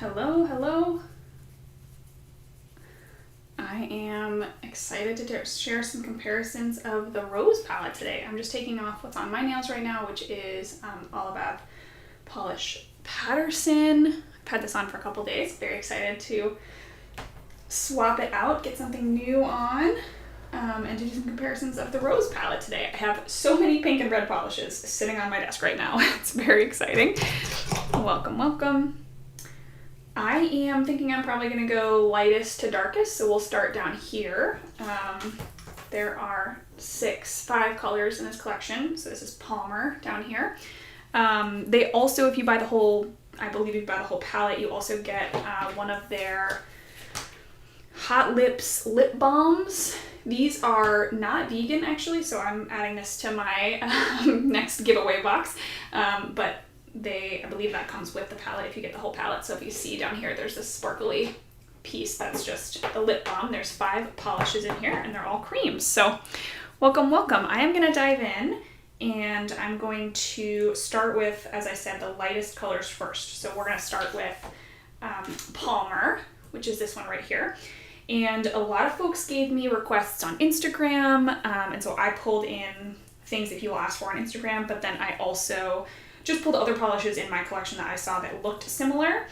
Hello, hello. I am excited to share some comparisons of the Rose palette today. I'm just taking off what's on my nails right now, which is All About Polish Patterson. I've had this on for a couple days. Very excited to swap it out, get something new on, and to do some comparisons of the Rose palette today. I have so many pink and red polishes sitting on my desk right now. It's very exciting. Welcome, welcome. I am thinking I'm probably going to go lightest to darkest, so we'll start down here. There are 5 colors in this collection, so this is Palmer down here. They also, if you buy the whole, I believe if you buy the whole palette, you also get one of their Hot Lips lip balms. These are not vegan actually, so I'm adding this to my next giveaway box, but I believe that comes with the palette if you get the whole palette. So if you see down here, there's this sparkly piece that's just the lip balm. There's 5 polishes in here and they're all creams. So welcome, welcome. I am going to dive in and I'm going to start with, as I said, the lightest colors first. So we're going to start with Palmer, which is this one right here. And a lot of folks gave me requests on Instagram. And so I pulled in things that people asked for on Instagram, but then I also just pulled other polishes in my collection that I saw that looked similar.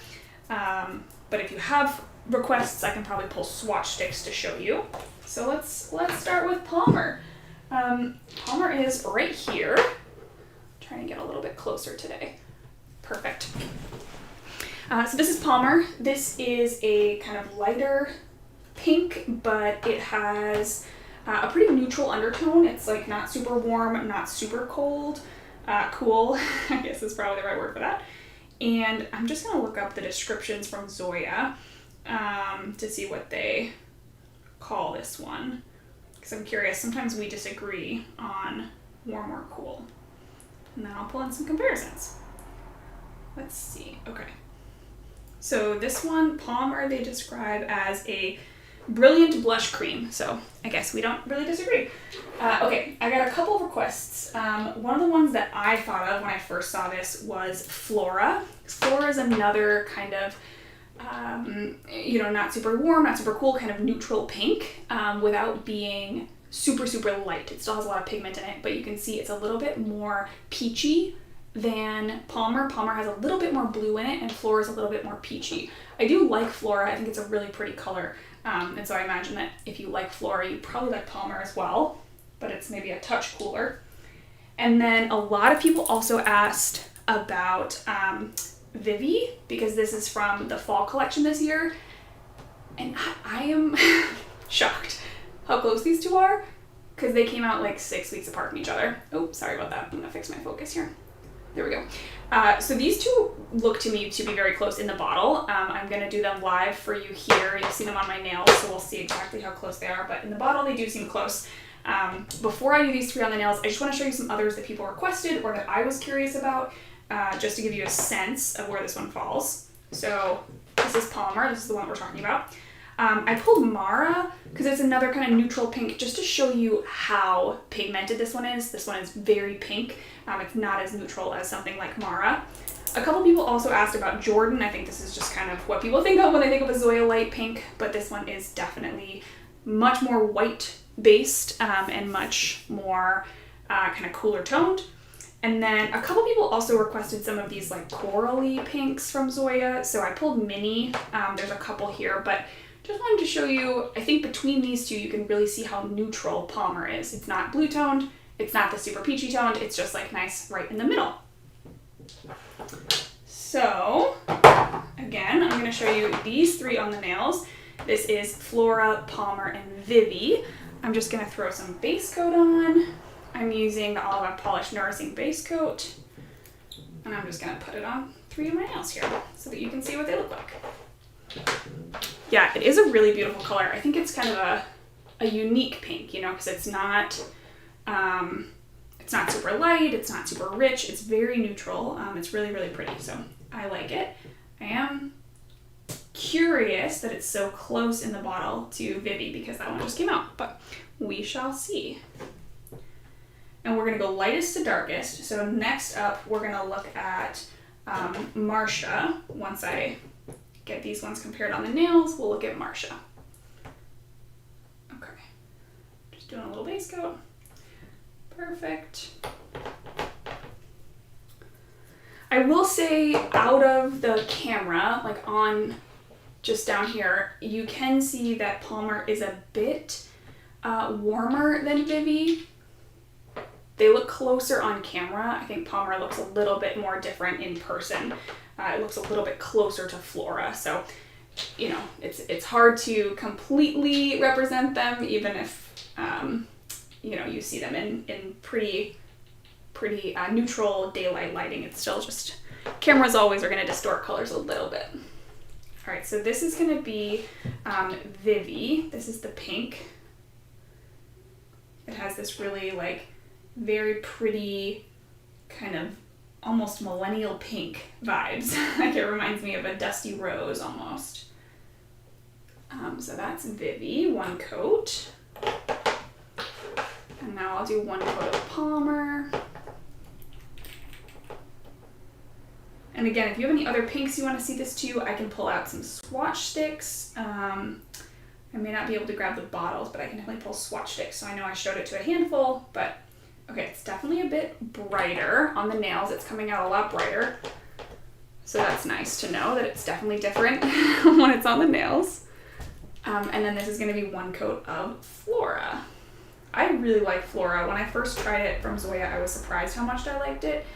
But if you have requests, I can probably pull swatch sticks to show you. So let's start with Palmer. Palmer is right here. Trying to get a little bit closer today. Perfect. So this is Palmer. This is a kind of lighter pink, but it has a pretty neutral undertone. It's like not super warm, not super cold. Cool, I guess is probably the right word for that. And I'm just going to look up the descriptions from Zoya to see what they call this one. Because I'm curious, sometimes we disagree on warm or cool. And then I'll pull in some comparisons. Let's see, okay. So this one, Palmer, they describe as a brilliant blush cream, so I guess we don't really disagree. Okay, I got a couple of requests. One of the ones that I thought of when I first saw this was Flora. Flora is another kind of, not super warm, not super cool, kind of neutral pink, without being super, super light. It still has a lot of pigment in it, but you can see it's a little bit more peachy than Palmer. Palmer has a little bit more blue in it, and Flora is a little bit more peachy. I do like Flora. I think it's a really pretty color. And so I imagine that if you like Flora, you probably like Palmer as well, but it's maybe a touch cooler. And then a lot of people also asked about Vivi, because this is from the fall collection this year. And I am shocked how close these two are, because they came out like 6 weeks apart from each other. Oh, sorry about that. I'm gonna fix my focus here. There we go. So these two look to me to be very close in the bottle. I'm going to do them live for you here. You'll see them on my nails, so we'll see exactly how close they are. But in the bottle, they do seem close. Before I do these 3 on the nails, I just want to show you some others that people requested or that I was curious about, just to give you a sense of where this one falls. So this is Palmer. This is the one we're talking about. I pulled Mara because it's another kind of neutral pink, just to show you how pigmented this one is. This one is very pink. It's not as neutral as something like Mara. A couple people also asked about Jordan. I think this is just kind of what people think of when they think of a Zoya light pink, but this one is definitely much more white based and much more kind of cooler toned. And then a couple people also requested some of these like corally pinks from Zoya. So I pulled Mini. There's a couple here, but just wanted to show you, I think between these two, you can really see how neutral Palmer is. It's not blue toned. It's not the super peachy toned. It's just like nice right in the middle. So again, I'm going to show you these 3 on the nails. This is Flora, Palmer, and Vivi. I'm just going to throw some base coat on. I'm using the All About Polish Nourishing Base Coat. And I'm just going to put it on 3 of my nails here so that you can see what they look like. Yeah, it is a really beautiful color. I think it's kind of a unique pink, because it's not super light, it's not super rich, it's very neutral. It's really, really pretty, so I like it. I am curious that it's so close in the bottle to Vivi because that one just came out, but we shall see. And we're gonna go lightest to darkest. So next up, we're gonna look at Marsha once I get these ones compared on the nails, we'll look at Marsha. Okay, just doing a little base coat. Perfect. I will say out of the camera, like on just down here, you can see that Palmer is a bit warmer than Vivi. They look closer on camera. I think Palmer looks a little bit more different in person. It looks a little bit closer to Flora. So, you know, it's hard to completely represent them, even if, you know, you see them in pretty neutral daylight lighting. It's still just, cameras always are going to distort colors a little bit. All right, so this is going to be Vivi. This is the pink. It has this really like very pretty kind of almost millennial pink vibes. Like it reminds me of a dusty rose almost. So that's Vivi, one coat. And now I'll do one coat of Palmer. And again, if you have any other pinks you want to see this to, I can pull out some swatch sticks. I may not be able to grab the bottles, but I can definitely pull swatch sticks. So I know I showed it to a handful, but okay, it's definitely a bit brighter on the nails. It's coming out a lot brighter. So that's nice to know that it's definitely different when it's on the nails. And then this is going to be one coat of Flora. I really like Flora. When I first tried it from Zoya, I was surprised how much I liked it.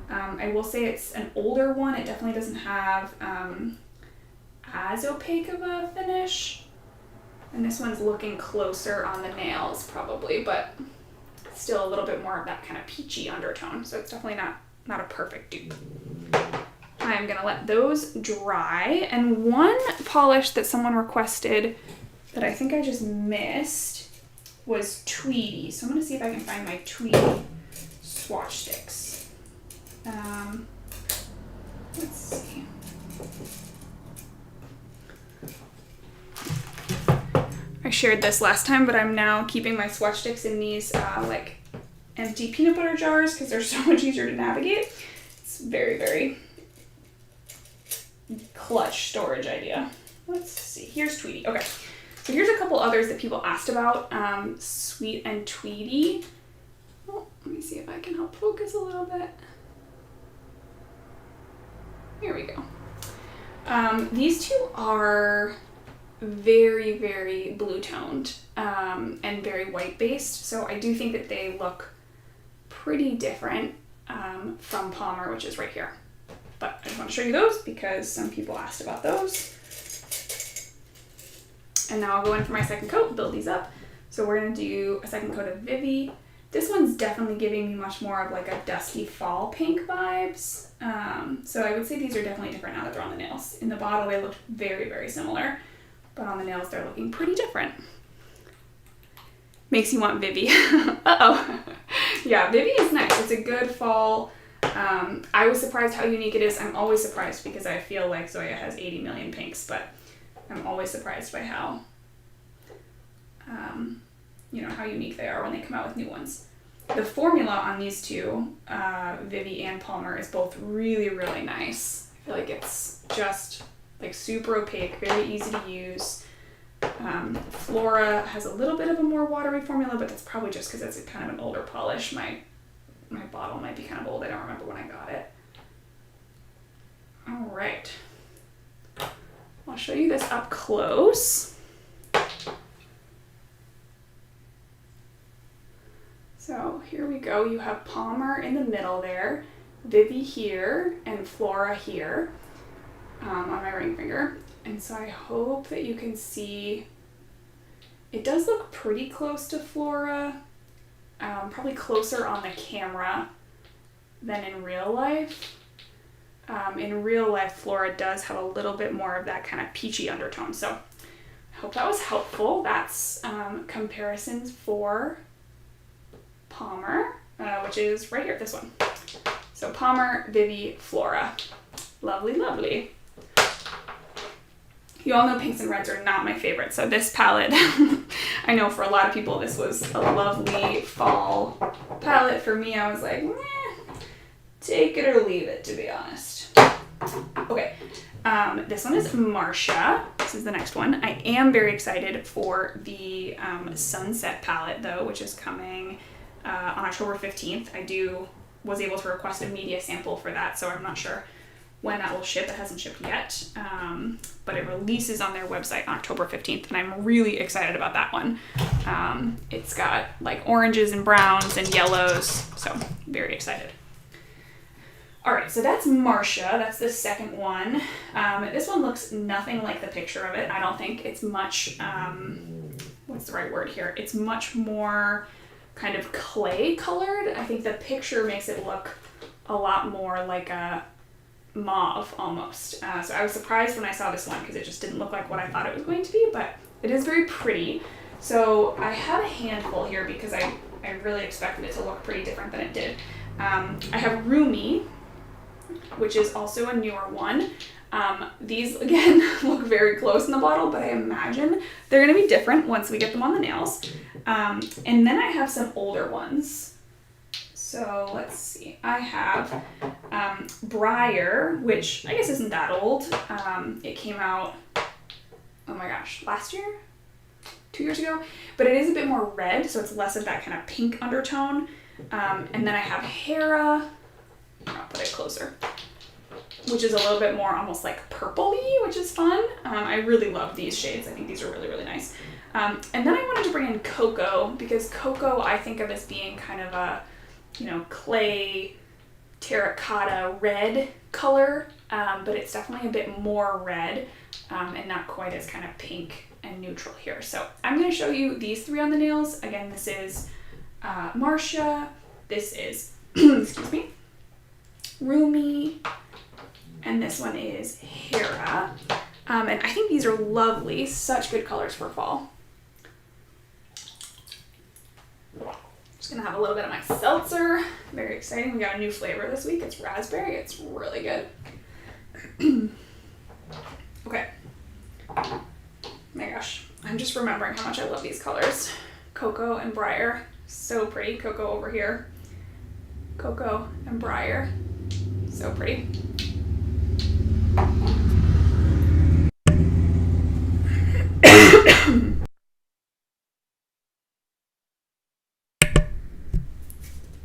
I will say it's an older one. It definitely doesn't have as opaque of a finish. And this one's looking closer on the nails probably, but still a little bit more of that kind of peachy undertone. So it's definitely not a perfect dupe. I'm gonna let those dry. And one polish that someone requested that I think I just missed was Tweedy. So I'm gonna see if I can find my Tweedy swatch sticks. Let's see. I shared this last time, but I'm now keeping my swatch sticks in these like empty peanut butter jars because they're so much easier to navigate. It's very, very clutch storage idea. Let's see. Here's Tweedy. Okay. So here's a couple others that people asked about. Sweet and Tweedy. Oh, let me see if I can help focus a little bit. Here we go. These two are very, very blue toned and very white based. So I do think that they look pretty different from Palmer, which is right here. But I just want to show you those because some people asked about those. And now I'll go in for my second coat, build these up. So we're going to do a second coat of Vivi. This one's definitely giving me much more of like a dusty fall pink vibes. So I would say these are definitely different now that they're on the nails. In the bottle, they look very, very similar, but on the nails, they're looking pretty different. Makes you want Vivi. Uh-oh. Yeah, Vivi is nice. It's a good fall. I was surprised how unique it is. I'm always surprised because I feel like Zoya has 80 million pinks, but I'm always surprised by how, you know, how unique they are when they come out with new ones. The formula on these two, Vivi and Palmer, is both really, really nice. I feel like it's just like super opaque, very easy to use. Flora has a little bit of a more watery formula, but that's probably just because it's kind of an older polish. My bottle might be kind of old. I don't remember when I got it. All right. I'll show you this up close. So here we go. You have Palmer in the middle there, Vivi here, and Flora here on my ring finger. And so I hope that you can see, it does look pretty close to Flora, probably closer on the camera than in real life. In real life, Flora does have a little bit more of that kind of peachy undertone. So I hope that was helpful. That's comparisons for Palmer, which is right here, this one. So Palmer, Vivi, Flora. Lovely, lovely. You all know pinks and reds are not my favorite, so this palette, I know for a lot of people this was a lovely fall palette. For me, I was like, take it or leave it, to be honest. Okay, This one is Marsha. This is the next one. I am very excited for the Sunset palette though, which is coming on October 15th. Was able to request a media sample for that, so I'm not sure when that will ship. It hasn't shipped yet, but it releases on their website on October 15th, and I'm really excited about that one. It's got like oranges and browns and yellows, so very excited. All right, so that's Marsha. That's the second one. This one looks nothing like the picture of it. I don't think it's much, what's the right word here? It's much more kind of clay colored. I think the picture makes it look a lot more like a mauve almost. So I was surprised when I saw this one because it just didn't look like what I thought it was going to be, but it is very pretty. So I had a handful here because I really expected it to look pretty different than it did. I have Roomie, which is also a newer one. These again look very close in the bottle, but I imagine they're gonna be different once we get them on the nails. And then I have some older ones. So let's see, I have Briar, which I guess isn't that old. It came out, oh my gosh, last year? 2 years ago? But it is a bit more red, so it's less of that kind of pink undertone. And then I have Hera, I'll put it closer, which is a little bit more almost like purpley, which is fun. I really love these shades. I think these are really, really nice. And then I wanted to bring in Cocoa, because Cocoa I think of as being kind of a, clay terracotta red color, but it's definitely a bit more red and not quite as kind of pink and neutral here. So I'm going to show you these three on the nails. Again, this is Marsha, this is, excuse me, Roomie, and this one is Hera. And I think these are lovely, such good colors for fall. Just gonna have a little bit of my seltzer. Very exciting. We got a new flavor this week. It's raspberry. It's really good. Okay. My gosh, I'm just remembering how much I love these colors. Cocoa and Briar, so pretty. Cocoa over here. Cocoa and Briar, so pretty.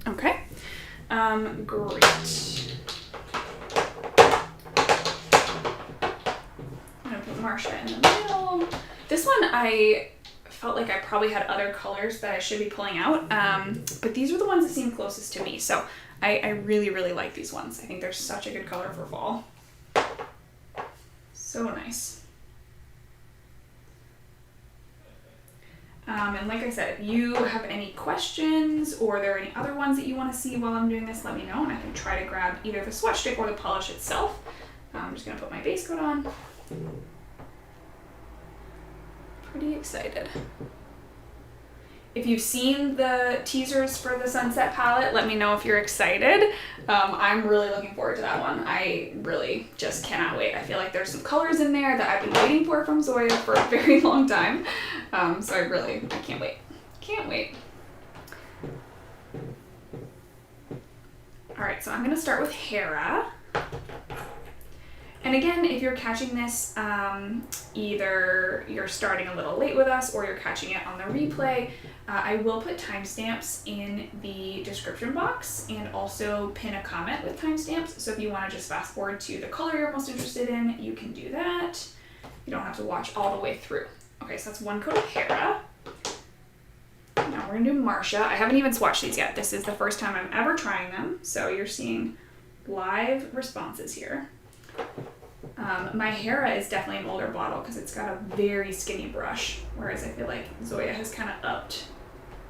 Okay, great. I'm gonna put Marsha in the middle. This one I felt like I probably had other colors that I should be pulling out, but these are the ones that seem closest to me, so I really, really like these ones. I think they're such a good color for fall. So nice. And like I said, if you have any questions or there are any other ones that you want to see while I'm doing this, let me know and I can try to grab either the swatch stick or the polish itself. I'm just going to put my base coat on. Pretty excited. If you've seen the teasers for the Sunset palette, let me know if you're excited. I'm really looking forward to that one. I really just cannot wait. I feel like there's some colors in there that I've been waiting for from Zoya for a very long time. So I can't wait. Can't wait. All right, so I'm gonna start with Hera. And again, if you're catching this, either you're starting a little late with us or you're catching it on the replay, I will put timestamps in the description box and also pin a comment with timestamps. So if you want to just fast forward to the color you're most interested in, you can do that. You don't have to watch all the way through. Okay, so that's one coat of Hera. Now we're gonna do Marsha. I haven't even swatched these yet. This is the first time I'm ever trying them, so you're seeing live responses here. My Hera is definitely an older bottle because it's got a very skinny brush, whereas I feel like Zoya has kind of upped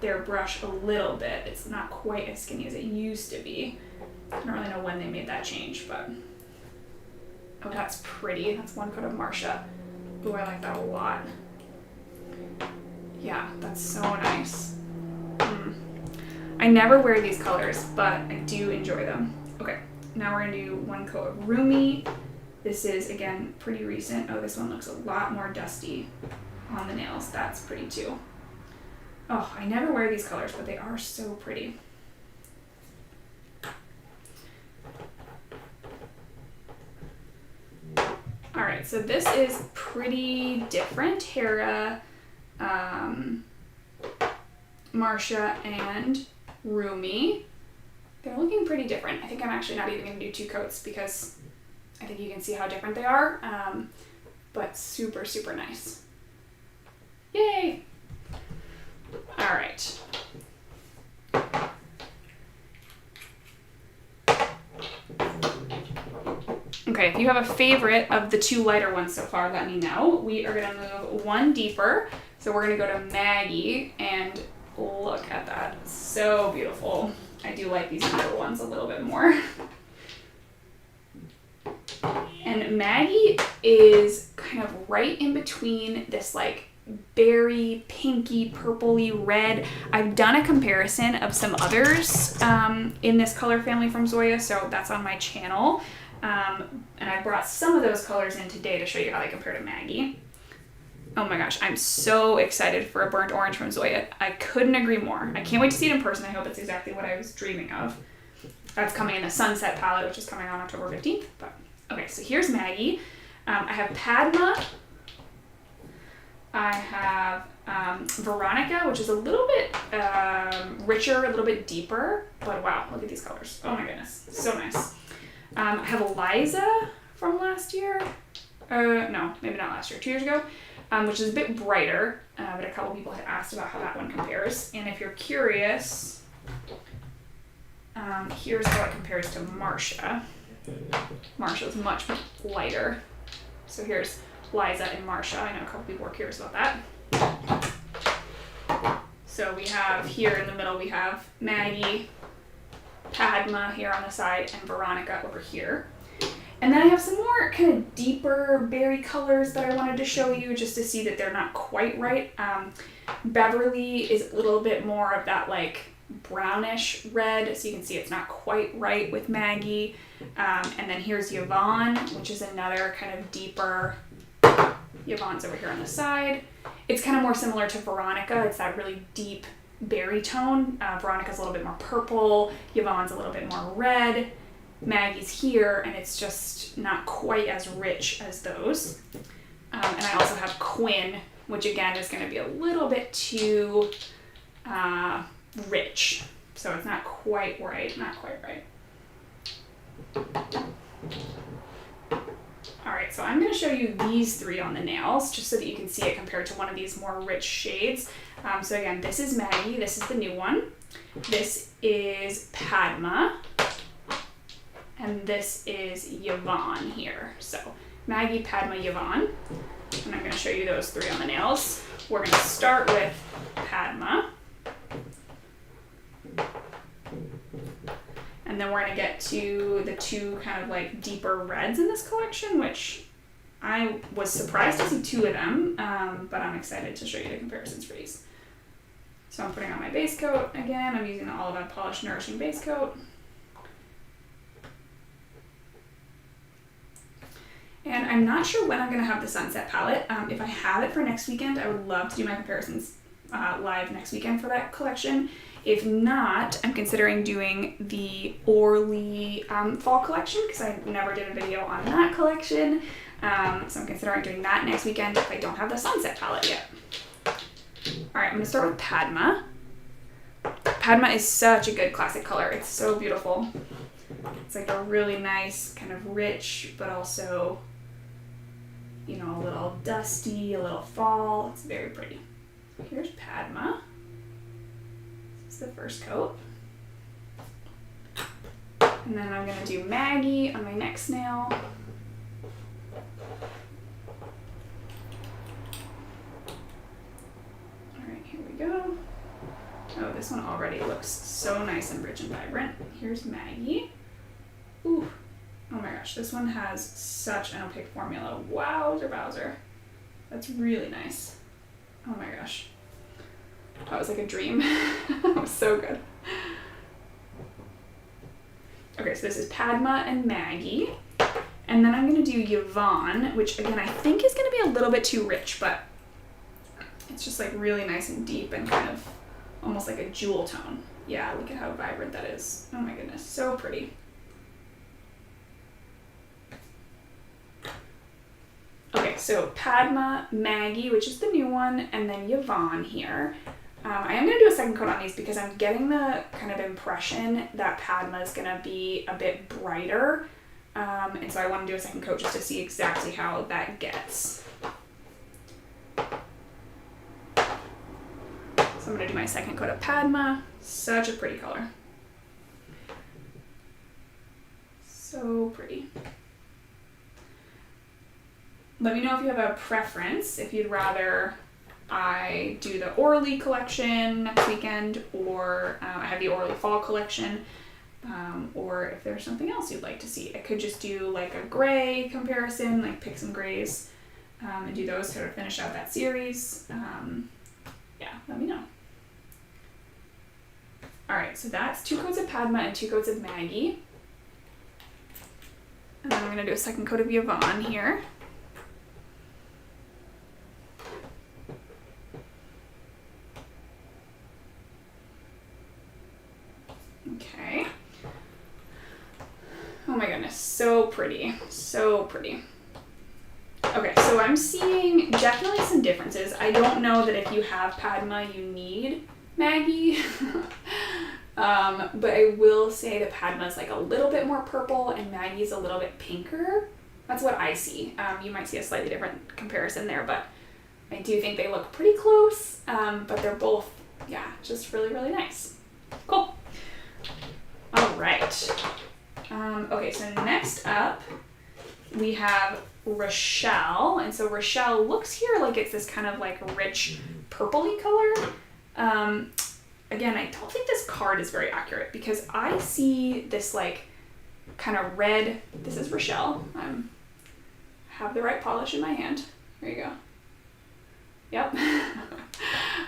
their brush a little bit. It's not quite as skinny as it used to be. I don't really know when they made that change, but oh, that's pretty. That's one coat of Marsha. Ooh, I like that a lot. Yeah, that's so nice. I never wear these colors, but I do enjoy them. Okay, now we're gonna do one coat of Roomie. This is, again, pretty recent. Oh, this one looks a lot more dusty on the nails. That's pretty too. Oh, I never wear these colors, but they are so pretty. right, so this is pretty different. Hera, Marsha, and Roomie. They're looking pretty different. I think I'm actually not even going to do 2 coats because I think you can see how different they are, but super, super nice. Yay! All right. Okay, if you have a favorite of the 2 lighter ones so far, let me know. We are going to move 1 deeper. So we're going to go to Maggie, and look at that. So beautiful. I do like these deeper ones a little bit more. And Maggie is kind of right in between this like berry, pinky, purpley, red. I've done a comparison of some others in this color family from Zoya, so that's on my channel. And I brought some of those colors in today to show you how they compare to Maggie. Oh my gosh, I'm so excited for a burnt orange from Zoya. I couldn't agree more. I can't wait to see it in person. I hope it's exactly what I was dreaming of. That's coming in the Sunset palette, which is coming on October 15th. But okay, so here's Maggie. I have Padma. I have Veronica, which is a little bit richer, a little bit deeper. But wow, look at these colors. Oh my goodness, so nice. I have Eliza from last year. No, maybe not last year, 2 years ago, which is a bit brighter, but a couple people had asked about how that one compares. And if you're curious, here's how it compares to Marsha. Marsha is much lighter. So here's Liza and Marsha. I know a couple people were curious about that. So we have here in the middle, we have Maggie, Padma here on the side, and Veronica over here. And then I have some more kind of deeper berry colors that I wanted to show you just to see that they're not quite right. Beverly is a little bit more of that like brownish red, so you can see it's not quite right with Maggie. And then here's Yvonne, which is another kind of deeper. Yvonne's over here on the side. It's kind of more similar to Veronica. It's that really deep berry tone. Veronica's a little bit more purple. Yvonne's a little bit more red. Maggie's here, and it's just not quite as rich as those. And I also have Quinn, which again is going to be a little bit too rich. So it's not quite right. Not quite right. Alright, so I'm going to show you these 3 on the nails, just so that you can see it compared to one of these more rich shades. So again, this is Maggie, this is the new one. This is Padma. And this is Yvonne here. So Maggie, Padma, Yvonne. And I'm going to show you those 3 on the nails. We're going to start with Padma. And then we're going to get to the 2 kind of like deeper reds in this collection, which I was surprised to see 2 of them, but I'm excited to show you the comparisons for these. So I'm putting on my base coat again. I'm using the All About Polished Nourishing base coat. And I'm not sure when I'm going to have the Sunset palette. If I have it for next weekend, I would love to do my comparisons live next weekend for that collection. If not, I'm considering doing the Orly fall collection because I never did a video on that collection. So I'm considering doing that next weekend if I don't have the Sunset palette yet. Alright, I'm going to start with Padma. Padma is such a good classic color. It's so beautiful. It's like a really nice, kind of rich, but also, you know, a little dusty, a little fall. It's very pretty. Here's Padma. This is the first coat. And then I'm going to do Maggie on my next nail. Alright, here we go. Oh, this one already looks so nice and rich and vibrant. Here's Maggie. Ooh. Oh my gosh, this one has such an opaque formula. Wowzer Bowser. That's really nice. Oh my gosh. That was like a dream. That was so good. Okay, so this is Padma and Maggie. And then I'm going to do Yvonne, which again I think is going to be a little bit too rich, but it's just like really nice and deep and kind of almost like a jewel tone. Yeah, look at how vibrant that is. Oh my goodness, so pretty. Okay, so Padma, Maggie, which is the new one, and then Yvonne here. I am going to do a second coat on these because I'm getting the kind of impression that Padma is going to be a bit brighter. And so I want to do a second coat just to see exactly how that gets. So I'm going to do my second coat of Padma. Such a pretty color. So pretty. Let me know if you have a preference, if you'd rather I do the Orly collection next weekend, or I have the Orly fall collection, or if there's something else you'd like to see. I could just do like a gray comparison, like pick some grays, and do those to sort of finish out that series. Yeah, let me know. Alright, so that's 2 coats of Padma and 2 coats of Maggie. And then I'm going to do a second coat of Yvonne here. Okay. Oh my goodness, so pretty, so pretty. Okay, so I'm seeing definitely some differences. I don't know that if you have Padma, you need Maggie. But I will say that Padma is like a little bit more purple and Maggie's a little bit pinker. That's what I see. You might see a slightly different comparison there, but I do think they look pretty close. But they're both, yeah, just really, really nice. Cool. All right. Okay, so next up we have Rochelle. And so Rochelle looks here like it's this kind of like rich purpley color. Again, I don't think this card is very accurate because I see this like kind of red. This is Rochelle. I have the right polish in my hand. There you go. Yep.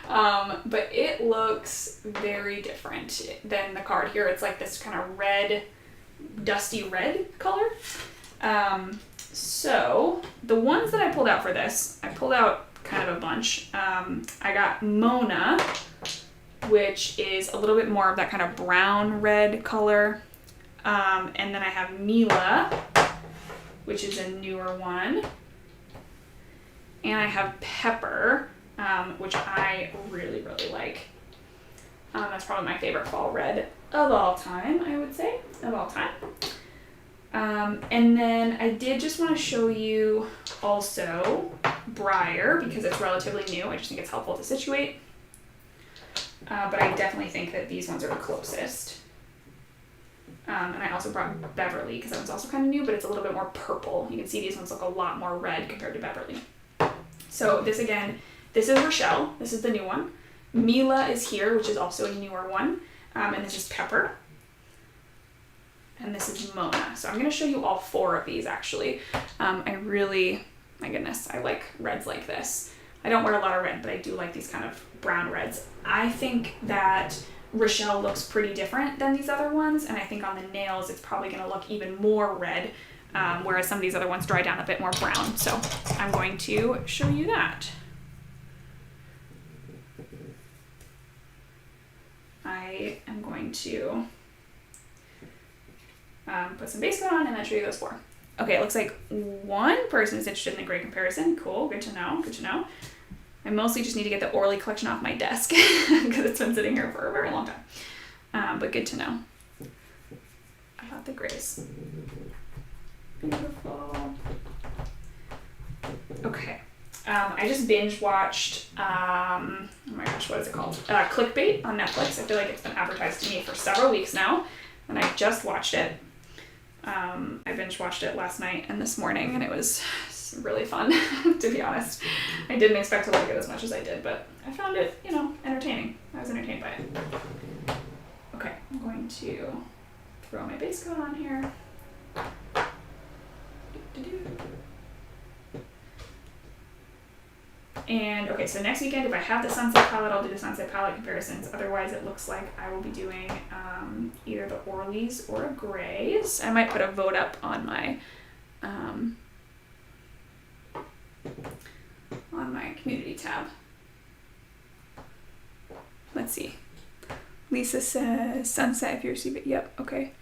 But it looks very different than the card here. It's like this kind of red, dusty red color. So the ones that I pulled out for this, I pulled out kind of a bunch. I got Mona, which is a little bit more of that kind of brown red color. And then I have Mila, which is a newer one. And I have Pepper, which I really, really like. That's probably my favorite fall red of all time, I would say, of all time. And then I did just want to show you also Briar, because it's relatively new. I just think it's helpful to situate. But I definitely think that these ones are the closest. And I also brought Beverly, because that one's also kind of new, but it's a little bit more purple. You can see these ones look a lot more red compared to Beverly. So this again, this is Rochelle. This is the new one. Mila is here, which is also a newer one. And this is Pepper. And this is Mona. So I'm going to show you all 4 of these, actually. I really, my goodness, I like reds like this. I don't wear a lot of red, but I do like these kind of brown reds. I think that Rochelle looks pretty different than these other ones, and I think on the nails it's probably going to look even more red, whereas some of these other ones dry down a bit more brown. So I'm going to show you that. I am going to put some base coat on and then show you those 4. Okay, it looks like one person is interested in the gray comparison. Cool, good to know, good to know. I mostly just need to get the Orly collection off my desk because it's been sitting here for a very long time. But good to know. I love the grays. Beautiful. Okay. I just binge watched, oh my gosh, what is it called? Clickbait on Netflix. I feel like it's been advertised to me for several weeks now, and I just watched it. I binge watched it last night and this morning, and it was really fun, to be honest. I didn't expect to like it as much as I did, but I found it, you know, entertaining. I was entertained by it. Okay, I'm going to throw my base coat on here. And okay, so next weekend, if I have the sunset palette, I'll do the sunset palette comparisons. Otherwise, it looks like I will be doing either the Orleys or a Grays. I might put a vote up on my community tab. Let's see. Lisa says sunset if you receive it. Yep, okay.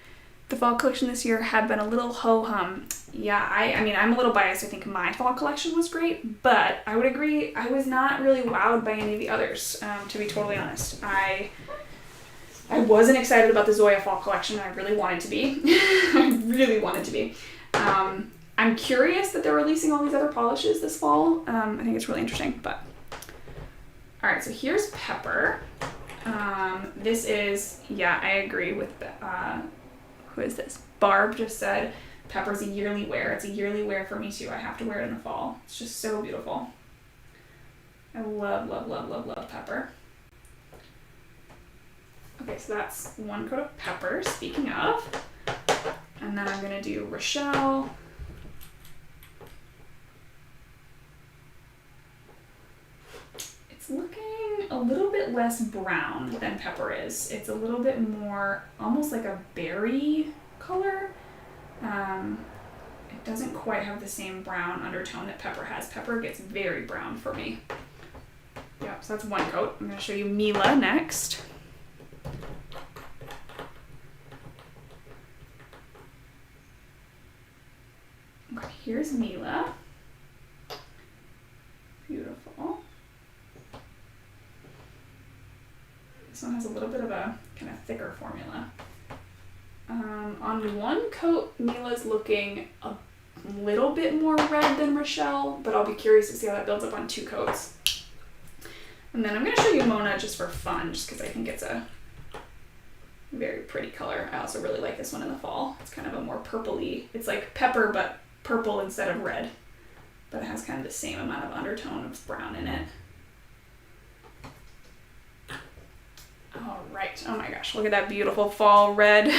The fall collection this year had been a little ho-hum. Yeah, I mean, I'm a little biased. I think my fall collection was great, but I would agree I was not really wowed by any of the others, to be totally honest. I wasn't excited about the Zoya fall collection. I really wanted to be. I really wanted to be. I'm curious that they're releasing all these other polishes this fall. I think it's really interesting, but... All right, so here's Pepper. This is, yeah, I agree with, who is this? Barb just said, Pepper's a yearly wear. It's a yearly wear for me too. I have to wear it in the fall. It's just so beautiful. I love, love, love, love, love Pepper. Okay, so that's one coat of Pepper, speaking of. And then I'm gonna do Rochelle. It's looking a little bit less brown than Pepper is. It's a little bit more, almost like a berry color. It doesn't quite have the same brown undertone that Pepper has. Pepper gets very brown for me. Yeah, so that's one coat. I'm gonna show you Mila next. Okay, here's Mila. Beautiful. This one has a little bit of a kind of thicker formula. On one coat, Mila's looking a little bit more red than Rochelle, but I'll be curious to see how that builds up on two coats. And then I'm going to show you Mona just for fun, just because I think it's a very pretty color. I also really like this one in the fall. It's kind of a more purpley, it's like Pepper, but purple instead of red. But it has kind of the same amount of undertone of brown in it. All right. Oh my gosh, look at that beautiful fall red.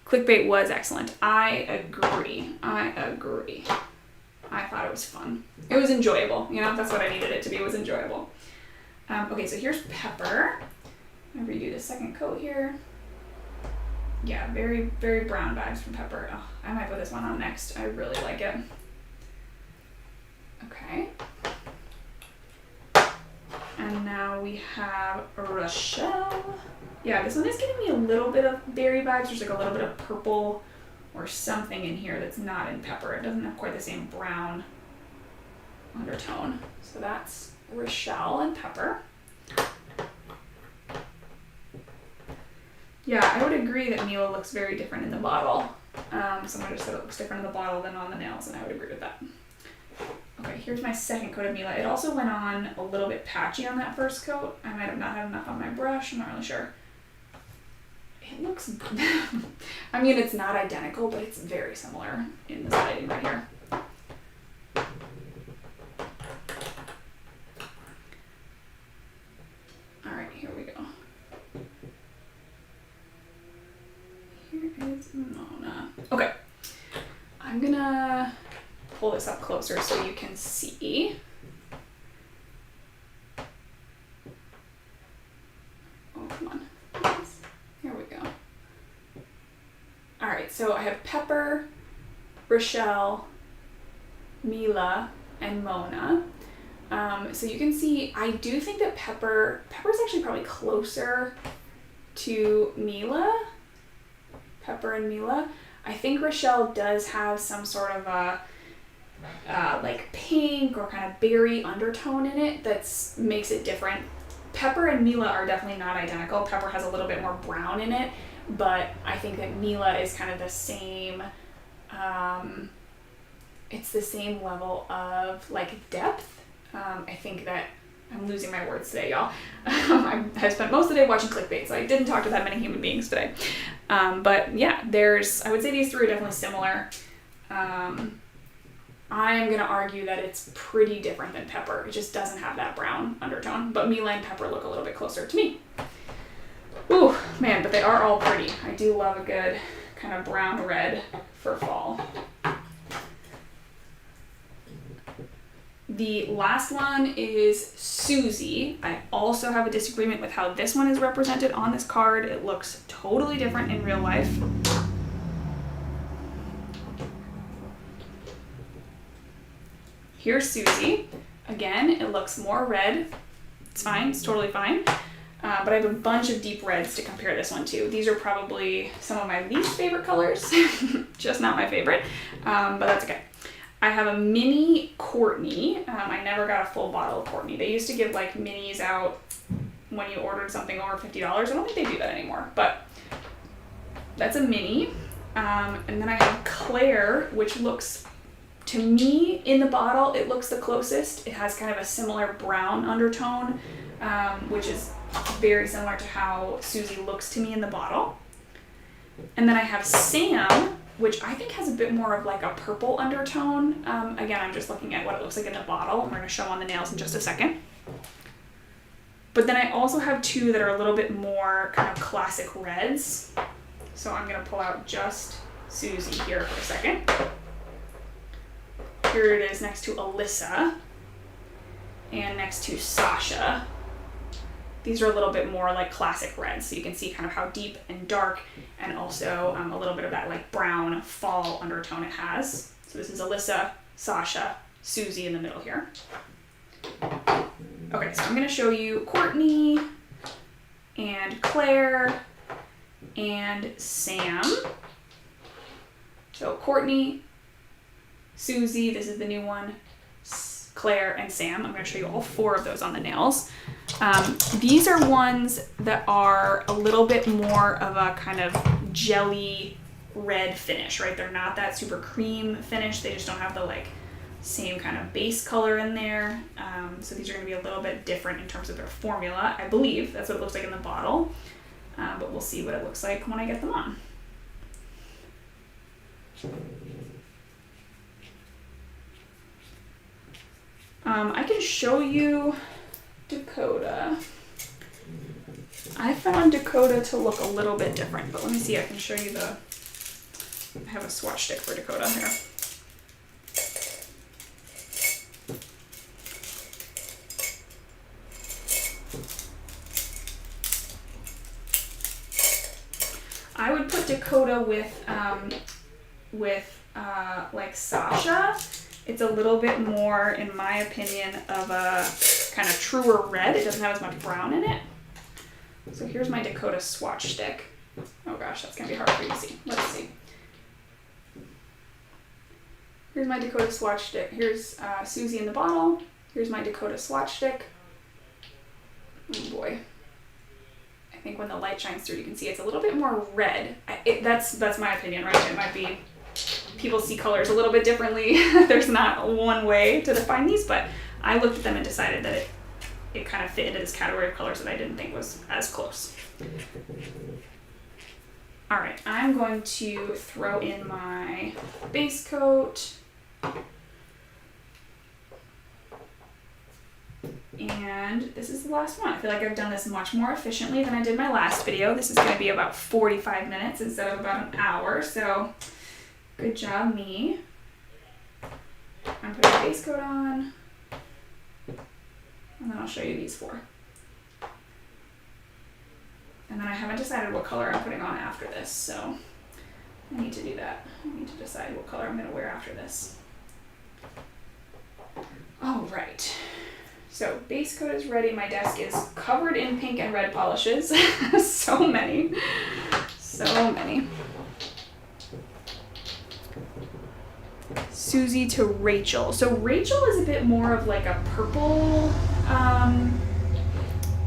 Clickbait was excellent. I agree. I thought it was fun. It was enjoyable. You know, that's what I needed it to be. It was enjoyable. Okay, so here's Pepper. I'm gonna redo the second coat here. Yeah, very, very brown vibes from Pepper. Oh, I might put this one on next. I really like it. Okay. And now we have Rochelle. Yeah, this one is giving me a little bit of berry vibes. There's like a little bit of purple or something in here that's not in Pepper. It doesn't have quite the same brown undertone. So that's Rochelle and Pepper. Yeah, I would agree that Mila looks very different in the bottle. Someone just said it looks different in the bottle than on the nails, and I would agree with that. Okay, here's my second coat of Mila. It also went on a little bit patchy on that first coat. I might have not had enough on my brush. I'm not really sure. It looks, I mean, it's not identical, but it's very similar in this lighting right here. All right, here we go. Here is Mona. Okay, I'm gonna pull this up closer so you can see. Oh, come on. Yes. Here we go. All right, so I have Pepper, Rochelle, Mila, and Mona. So you can see, I do think that Pepper's actually probably closer to Mila. Pepper and Mila. I think Rochelle does have some sort of a like pink or kind of berry undertone in it that makes it different. Pepper and Mila are definitely not identical. Pepper has a little bit more brown in it, but I think that Mila is kind of the same, it's the same level of like depth. I think that, I'm losing my words today, y'all. I spent most of the day watching clickbait, so I didn't talk to that many human beings today. But yeah, I would say these three are definitely similar. I am going to argue that it's pretty different than Pepper. It just doesn't have that brown undertone, but Mila and Pepper look a little bit closer to me. Ooh, man, but they are all pretty. I do love a good kind of brown red for fall. The last one is Susie. I also have a disagreement with how this one is represented on this card. It looks totally different in real life. Here's Susie. Again, it looks more red. It's fine, it's totally fine. But I have a bunch of deep reds to compare this one to. These are probably some of my least favorite colors, just not my favorite, but that's okay. I have a mini Courtney. I never got a full bottle of Courtney. They used to give like minis out when you ordered something over $50. I don't think they do that anymore, but that's a mini. And then I have Claire, which looks, to me, in the bottle, it looks the closest. It has kind of a similar brown undertone, which is very similar to how Susie looks to me in the bottle. And then I have Sam, which I think has a bit more of like a purple undertone. Again, I'm just looking at what it looks like in the bottle, and we're going to show on the nails in just a second. But then I also have two that are a little bit more kind of classic reds. So I'm going to pull out just Susie here for a second. Here it is next to Alyssa and next to Sasha. These are a little bit more like classic reds, so you can see kind of how deep and dark, and also a little bit of that like brown fall undertone it has. So this is Alyssa, Sasha, Susie in the middle here. Okay, so I'm going to show you Courtney and Claire and Sam. So Courtney, Susie, this is the new one, Claire, and Sam. I'm going to show you all four of those on the nails. These are ones that are a little bit more of a kind of jelly red finish, right? They're not that super cream finish. They just don't have the like same kind of base color in there. So these are going to be a little bit different in terms of their formula. I believe that's what it looks like in the bottle, but we'll see what it looks like when I get them on. I can show you Dakota. I found Dakota to look a little bit different, but let me see, I can show you I have a swatch stick for Dakota here. I would put Dakota with like Sasha. It's a little bit more, in my opinion, of a kind of truer red. It doesn't have as much brown in it. So here's my Dakota swatch stick. Oh gosh, that's gonna be hard for you to see. Let's see. Here's my Dakota swatch stick. Here's Susie in the bottle. Here's my Dakota swatch stick. Oh boy. I think when the light shines through, you can see it's a little bit more red. That's my opinion, right? It might be, people see colors a little bit differently. There's not one way to define these, but I looked at them and decided that it kind of fit into this category of colors that I didn't think was as close. All right, I'm going to throw in my base coat. And this is the last one. I feel like I've done this much more efficiently than I did my last video. This is going to be about 45 minutes instead of about an hour, so good job, me. I'm putting a base coat on, and then I'll show you these four. And then I haven't decided what color I'm putting on after this, so I need to do that. I need to decide what color I'm going to wear after this. All right. So base coat is ready. My desk is covered in pink and red polishes. So many. So many. Susie to Rachel. So Rachel is a bit more of like a purple,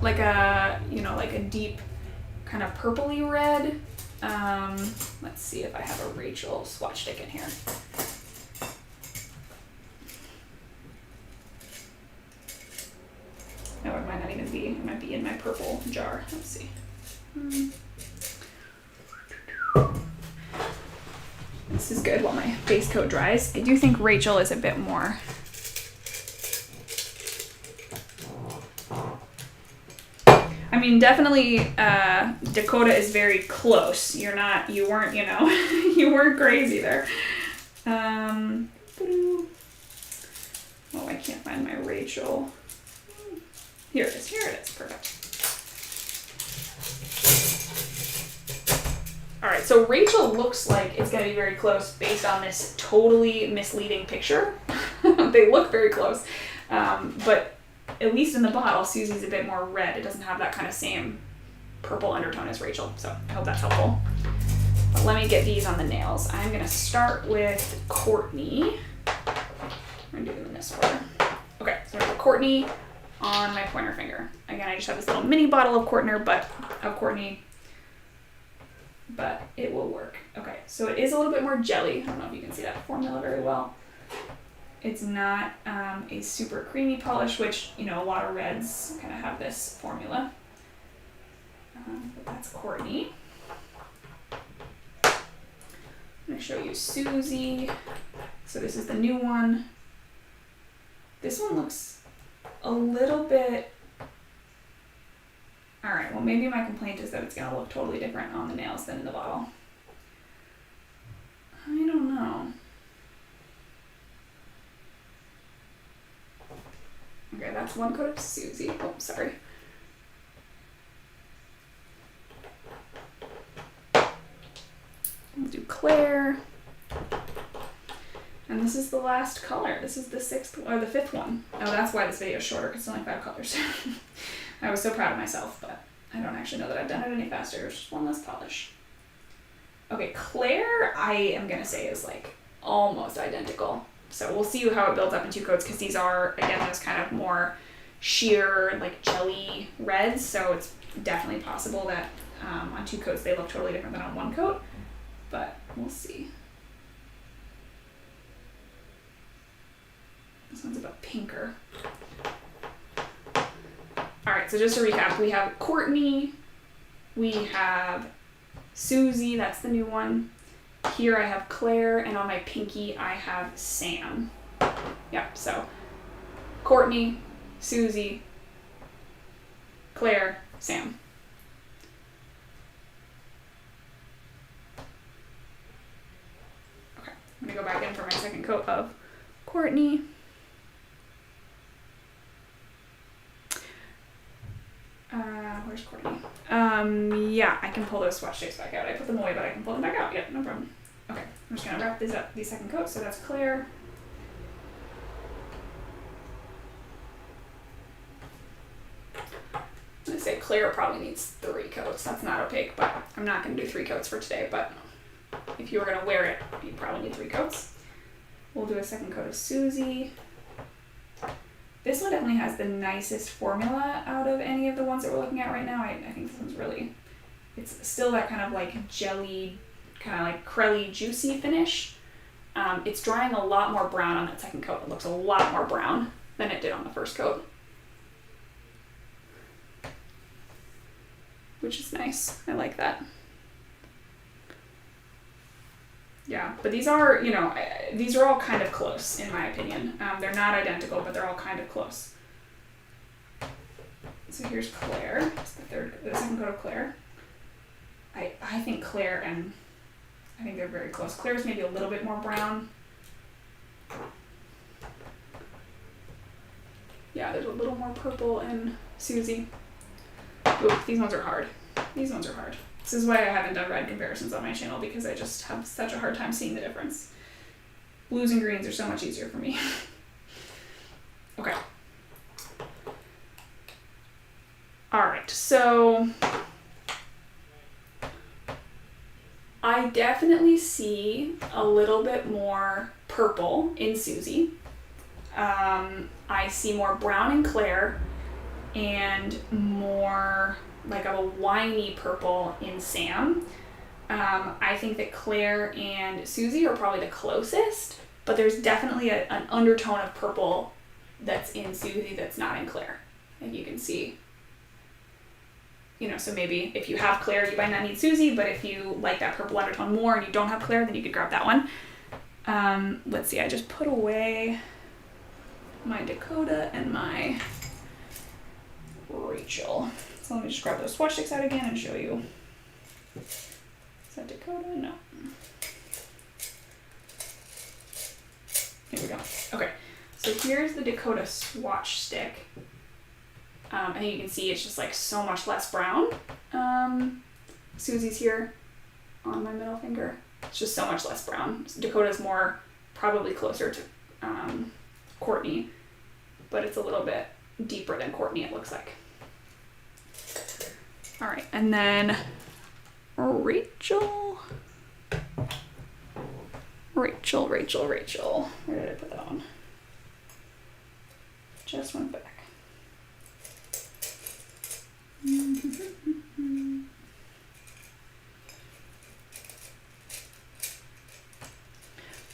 like a, like a deep kind of purpley red. Let's see if I have a Rachel swatch stick in here. No, it might not even be. It might be in my purple jar. Let's see. This is good while my base coat dries. I do think Rachel is a bit more. I mean, definitely Dakota is very close. You weren't, you weren't crazy there. Oh, I can't find my Rachel. Here it is. Perfect. All right, so Rachel looks like it's gonna be very close based on this totally misleading picture. They look very close, but at least in the bottle, Susie's a bit more red. It doesn't have that kind of same purple undertone as Rachel, so I hope that's helpful. But let me get these on the nails. I'm gonna start with Courtney. I'm gonna do them in this order. Okay, so I'm gonna put Courtney on my pointer finger. Again, I just have this little mini bottle of Courtney, but it will work. Okay, so it is a little bit more jelly. I don't know if you can see that formula very well. It's not a super creamy polish, which, you know, a lot of reds kind of have this formula. But that's Courtney. I'm going to show you Susie. So this is the new one. This one looks a little bit... Alright, well maybe my complaint is that it's going to look totally different on the nails than in the bottle. I don't know. Okay, that's one coat of Susie. Oh, sorry. We'll do Claire. And this is the last color. This is the fifth one. Oh, that's why this video is shorter, because it's only 5 colors. I was so proud of myself, but I don't actually know that I've done it any faster. It's just one less polish. Okay, Claire, I am going to say is like almost identical. So we'll see how it builds up in 2 coats, because these are, again, those kind of more sheer, like jelly reds. So it's definitely possible that on 2 coats they look totally different than on 1 coat. But we'll see. This one's a bit pinker. Alright, so just to recap, we have Courtney, we have Susie, that's the new one. Here I have Claire, and on my pinky I have Sam. Yep, so Courtney, Susie, Claire, Sam. Okay, I'm gonna go back in for my second coat of Courtney. Where's Courtney? Yeah, I can pull those swatch sticks back out. I put them away, but I can pull them back out. Yep, no problem. Okay, I'm just gonna wrap these up, these second coats. So that's Claire. I'm gonna say Claire probably needs 3 coats. That's not opaque, but I'm not gonna do 3 coats for today, but if you were gonna wear it, you'd probably need 3 coats. We'll do a second coat of Susie. This one definitely has the nicest formula out of any of the ones that we're looking at right now. I think this one's really, it's still that kind of like jelly, kind of like crelly, juicy finish. It's drying a lot more brown on that second coat. It looks a lot more brown than it did on the first coat, which is nice. I like that. Yeah, but these are, you know, these are all kind of close in my opinion. They're not identical, but they're all kind of close. So here's Claire. It's the second coat of Claire. I think Claire and I think they're very close. Claire's maybe a little bit more brown. Yeah, there's a little more purple in Susie. Ooh, these ones are hard. These ones are hard. This is why I haven't done red comparisons on my channel, because I just have such a hard time seeing the difference. Blues and greens are so much easier for me. Okay. Alright, so I definitely see a little bit more purple in Susie. I see more brown in Claire, and more like a winey purple in Sam. I think that Claire and Susie are probably the closest, but there's definitely an undertone of purple that's in Susie that's not in Claire. Like you can see, you know, so maybe if you have Claire, you might not need Susie, but if you like that purple undertone more and you don't have Claire, then you could grab that one. Let's see, I just put away my Dakota and my Rachel. So let me just grab those swatch sticks out again and show you. Is that Dakota? No. Here we go. Okay, so here's the Dakota swatch stick. I think you can see it's just like so much less brown. Susie's here on my middle finger. It's just so much less brown. Dakota's more probably closer to Courtney, but it's a little bit deeper than Courtney, it looks like. All right, and then Rachel. Where did I put that on? Just went back.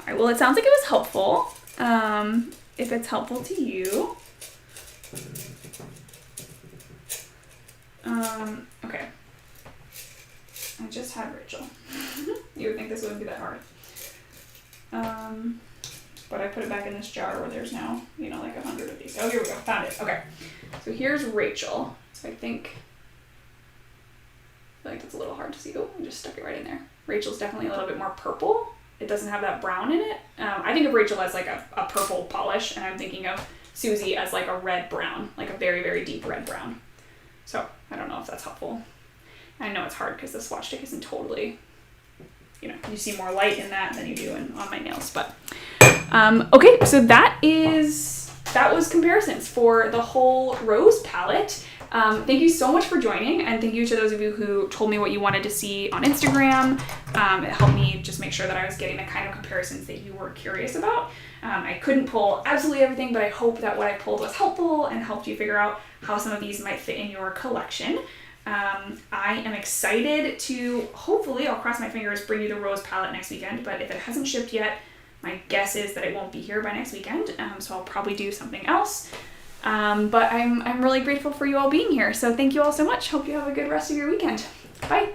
All right, well, it sounds like it was helpful. If it's helpful to you. Okay. I just had Rachel. You would think this wouldn't be that hard. But I put it back in this jar where there's now, like 100 of these. Oh, here we go. Found it. Okay. So here's Rachel. So I feel like that's a little hard to see. Oh, I just stuck it right in there. Rachel's definitely a little bit more purple. It doesn't have that brown in it. I think of Rachel as like a purple polish, and I'm thinking of Susie as like a red-brown, like a very, very deep red-brown. So I don't know if that's helpful. I know it's hard because the swatch stick isn't totally, you see more light in that than you do on my nails. But okay, so that was comparisons for the whole rose palette. Thank you so much for joining, and thank you to those of you who told me what you wanted to see on Instagram. It helped me just make sure that I was getting the kind of comparisons that you were curious about. I couldn't pull absolutely everything, but I hope that what I pulled was helpful and helped you figure out how some of these might fit in your collection. I am excited to, hopefully, I'll cross my fingers, bring you the rose palette next weekend, but if it hasn't shipped yet, my guess is that it won't be here by next weekend, so I'll probably do something else. But I'm really grateful for you all being here, so thank you all so much. Hope you have a good rest of your weekend. Bye!